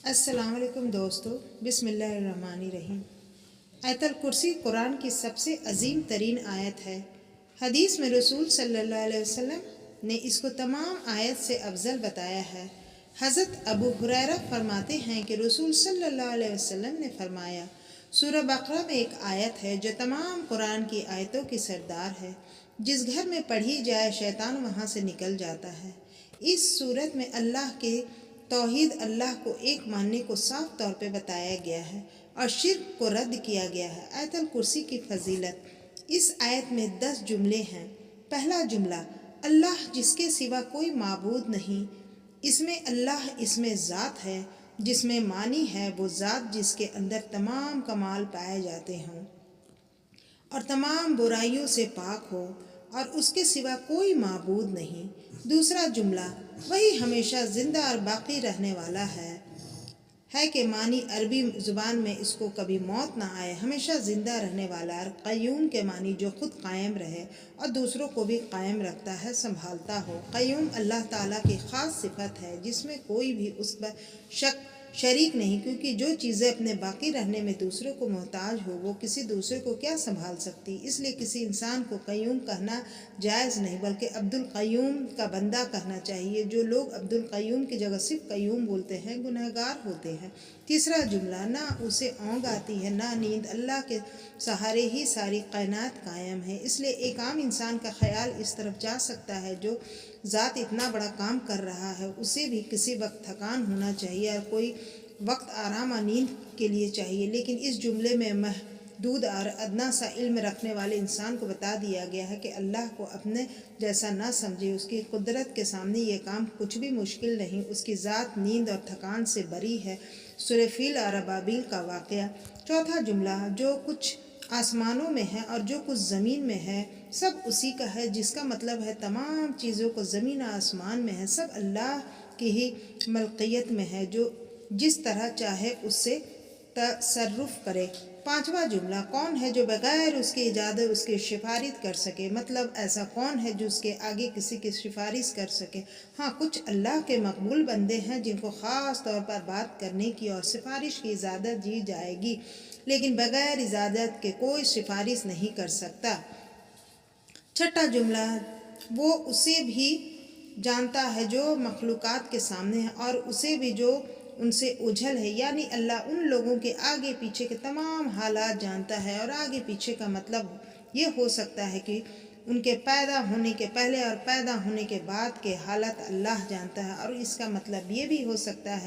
السلام علیکم دوستو، بسم اللہ الرحمن الرحیم۔ آیت الکرسی قرآن کی سب سے عظیم ترین آیت ہے۔ حدیث میں رسول صلی اللہ علیہ وسلم نے اس کو تمام آیت سے افضل بتایا ہے۔ حضرت ابو ہریرہ فرماتے ہیں کہ رسول صلی اللہ علیہ وسلم نے فرمایا، سورہ بقرہ میں ایک آیت ہے جو تمام قرآن کی آیتوں کی سردار ہے۔ جس گھر میں پڑھی جائے شیطان وہاں سے نکل جاتا ہے۔ اس صورت میں اللہ کے توحید، اللہ کو ایک ماننے کو صاف طور پہ بتایا گیا ہے اور شرک کو رد کیا گیا ہے۔ آیت الکرسی کی فضیلت۔ اس آیت میں 10 جملے ہیں۔ پہلا جملہ، اللہ جس کے سوا کوئی معبود نہیں۔ اس میں اللہ اس میں ذات ہے، جس میں معنی ہے وہ ذات جس کے اندر تمام کمال پائے جاتے ہوں اور تمام برائیوں سے پاک ہو اور اس کے سوا کوئی معبود نہیں۔ دوسرا جملہ، وہی ہمیشہ زندہ اور باقی رہنے والا ہے کہ معنی عربی زبان میں اس کو کبھی موت نہ آئے، ہمیشہ زندہ رہنے والا۔ اور قیوم کے معنی جو خود قائم رہے اور دوسروں کو بھی قائم رکھتا ہے، سنبھالتا ہو۔ قیوم اللہ تعالیٰ کی خاص صفت ہے جس میں کوئی بھی اس پر شریک نہیں، کیونکہ جو چیزیں اپنے باقی رہنے میں دوسروں کو محتاج ہو وہ کسی دوسرے کو کیا سنبھال سکتی۔ اس لیے کسی انسان کو قیوم کہنا جائز نہیں، بلکہ عبد القیوم کا بندہ کہنا چاہیے۔ جو لوگ عبد القیوم کی جگہ صرف قیوم بولتے ہیں گنہگار ہوتے ہیں۔ تیسرا جملہ، نہ اسے اونگ آتی ہے نہ نیند، اللہ کے سہارے ہی ساری کائنات قائم ہے۔ اس لیے ایک عام انسان کا خیال اس طرف جا سکتا ہے، جو ذات اتنا بڑا کام کر رہا ہے اسے بھی کسی وقت تھکان ہونا چاہیے اور کوئی وقت آرام اور نیند کے لیے چاہیے، لیکن اس جملے میں محدود اور ادنا سا علم رکھنے والے انسان کو بتا دیا گیا ہے کہ اللہ کو اپنے جیسا نہ سمجھے۔ اس کی قدرت کے سامنے یہ کام کچھ بھی مشکل نہیں۔ اس کی ذات نیند اور تھکان سے بری ہے۔ سورہ فیل اور ابابیل کا واقعہ۔ چوتھا جملہ، جو کچھ آسمانوں میں ہے اور جو کچھ زمین میں ہے سب اسی کا ہے، جس کا مطلب ہے تمام چیزوں کو زمین اور آسمان میں ہے سب اللہ کی ہی ملکیت میں ہے، جو جس طرح چاہے اس سے تصرف کرے۔ پانچواں جملہ، کون ہے جو بغیر اس کی اجازت اس کی سفارش کر سکے؟ مطلب ایسا کون ہے جو اس کے آگے کسی کی سفارش کر سکے؟ ہاں، کچھ اللہ کے مقبول بندے ہیں جن کو خاص طور پر بات کرنے کی اور سفارش کی اجازت دی جائے گی، لیکن بغیر اجازت کے کوئی سفارش نہیں کر سکتا۔ چھٹا جملہ، وہ اسے بھی جانتا ہے جو مخلوقات کے سامنے ہے اور اسے بھی جو ان سے اوجھل ہے، یعنی اللہ ان لوگوں کے آگے پیچھے کے تمام حالات جانتا ہے۔ اور آگے پیچھے کا مطلب یہ ہو سکتا ہے کہ ان کے پیدا ہونے کے پہلے اور پیدا ہونے کے بعد کے حالات اللہ جانتا ہے، اور اس کا مطلب یہ بھی ہو سکتا ہے